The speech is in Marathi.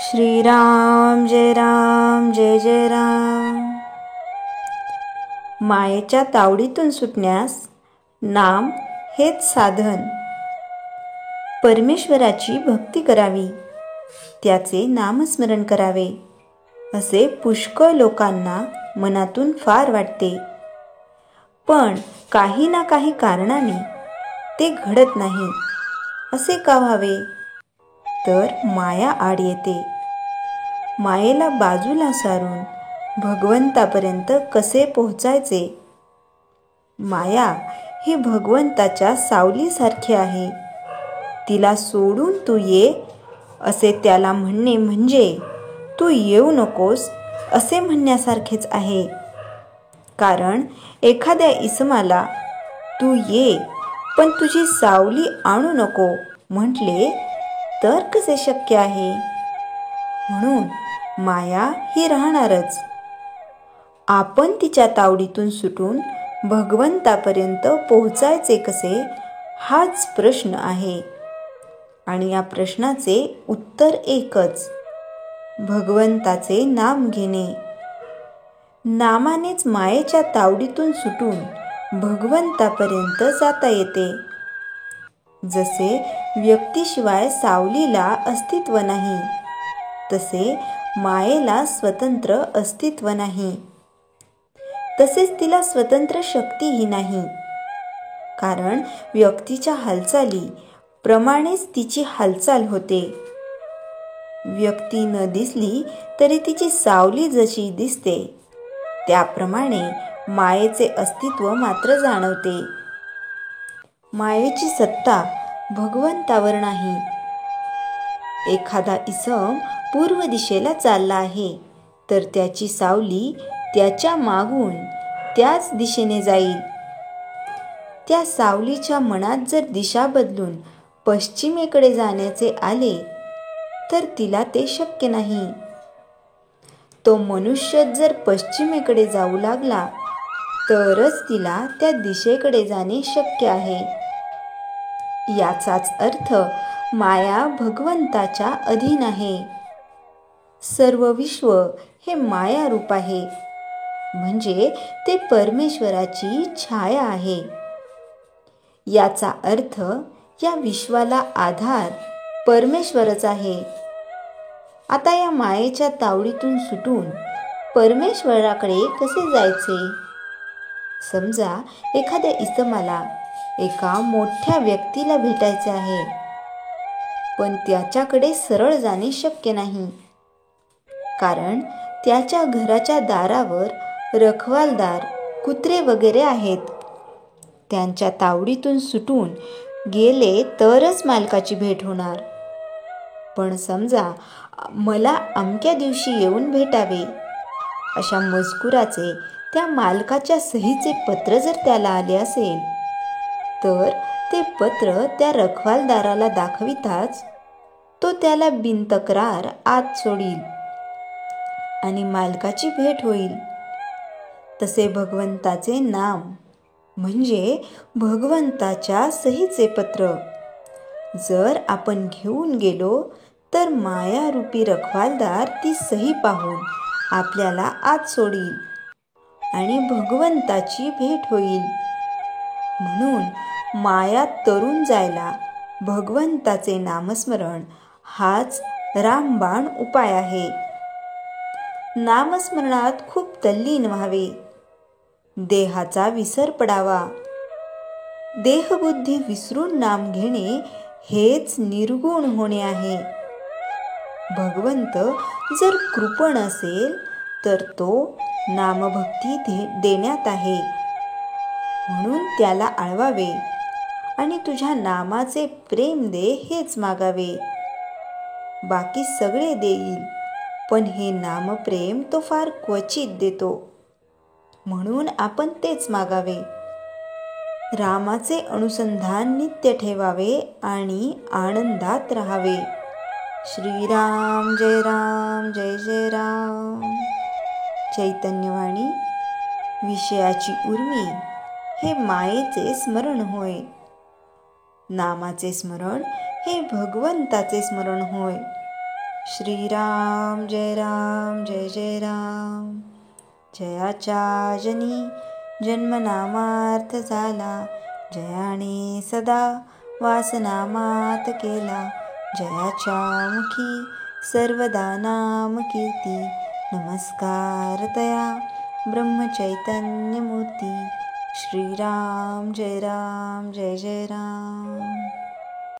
श्रीराम जय जय राम. मायेच्या तावडीतून सुटण्यास नाम हेच साधन. परमेश्वराची भक्ती करावी, त्याचे नामस्मरण करावे असे पुष्कळ लोकांना मनातून फार वाटते. पण काही ना काही कारणाने ते घडत नाही. असे का व्हावे? तर माया आड येते. मायेला बाजूला सारून भगवंतापर्यंत कसे पोहोचायचे? माया ही भगवंताच्या सावलीसारखी आहे. तिला सोडून तू ये असे त्याला म्हणणे म्हणजे तू येऊ नकोस असे म्हणण्यासारखेच आहे. कारण एखाद्या इसमाला तू ये पण तुझी सावली आणू नको म्हटले तर कसे शक्य आहे? म्हणून माया ही राहणारच. आपण तिच्या तावडीतून सुटून भगवंतापर्यंत पोहोचायचे कसे, हाच प्रश्न आहे. आणि या प्रश्नाचे उत्तर एकच, भगवंताचे नाम घेणे. नामानेच मायेच्या तावडीतून सुटून भगवंतापर्यंत जाता येते. जसे व्यक्तीशिवाय सावलीला अस्तित्व नाही, तसे मायेला स्वतंत्र अस्तित्व नाही. तसेच तिला स्वतंत्र शक्तीही नाही. कारण व्यक्तीच्या हालचाली प्रमाणेच तिची हालचाल होते. व्यक्ती न दिसली तरी तिची सावली जशी दिसते, त्याप्रमाणे मायेचे अस्तित्व मात्र जाणवते. मायेची सत्ता भगवंतावर नाही. एखादा इसम पूर्व दिशेला चालला आहे तर त्याची सावली त्याच्या मागून त्याच दिशेने जाईल. त्या सावलीच्या मनात जर दिशा बदलून पश्चिमेकडे जाण्याचे आले तर तिला ते शक्य नाही. तो मनुष्य जर पश्चिमेकडे जाऊ लागला तरच तिला त्या दिशेकडे जाणे शक्य आहे. याचाच अर्थ माया भगवंताच्या अधीन आहे. सर्व विश्व हे माया रूप आहे, म्हणजे ते परमेश्वराची छाया आहे. याचा अर्थ या विश्वाला आधार परमेश्वरच आहे. आता या मायेच्या तावडीतून सुटून परमेश्वराकडे कसे जायचे? समजा एखाद्या इसमाला एका मोठ्या व्यक्तीला भेटायचे आहे, पण त्याच्याकडे सरळ जाणे शक्य नाही. कारण त्याच्या घराच्या दारावर रखवालदार, कुत्रे वगैरे आहेत. त्यांच्या तावडीतून सुटून गेले तरच मालकाची भेट होणार. पण समजा मला अमक्या दिवशी येऊन भेटावे अशा मजकुराचे त्या मालकाच्या सहीचे पत्र जर त्याला आले असेल तर ते पत्र त्या रखवालदाराला दाखविताच तो त्याला बिनतक्रार आत सोडील आणि मालकाची भेट होईल. तसे भगवंताचे नाम म्हणजे भगवंताच्या सहीचे पत्र जर आपण घेऊन गेलो तर मायारूपी रखवालदार ती सही पाहून आपल्याला आत सोडील आणि भगवंताची भेट होईल. म्हणून माया तरून जायला भगवंताचे नामस्मरण हाच रामबाण उपाय आहे. नामस्मरणात खूप तल्लीन व्हावे. देहाचा विसर पडावा. देहबुद्धी विसरून नाम घेणे हेच निर्गुण होणे आहे. भगवंत जर कृपण असेल तर तो नामभक्ती देण्यात आहे. म्हणून त्याला आळवावे आणि तुझ्या नामाचे प्रेम दे हेच मागावे. बाकी सगळे देईल, पण हे नामप्रेम तो फार क्वचित देतो. म्हणून आपण तेच मागावे. रामाचे अनुसंधान नित्य ठेवावे आणि आनंदात राहावे. श्रीराम जय जय राम. चैतन्यवाणी. विषयाची उर्मी हे मायेचे स्मरण होय. नामाचे स्मरण हे भगवंताचे स्मरण होय. श्रीराम जय राम जय जय राम. जयाच्या जनी जन्मनामार्थ झाला, जयाने सदा वासनामात केला. जयाच्या मुखी सर्वदा नाम कीर्ती, नमस्कार तया ब्रह्मचैतन्य मूर्ती. श्रीराम जय राम जय जय राम.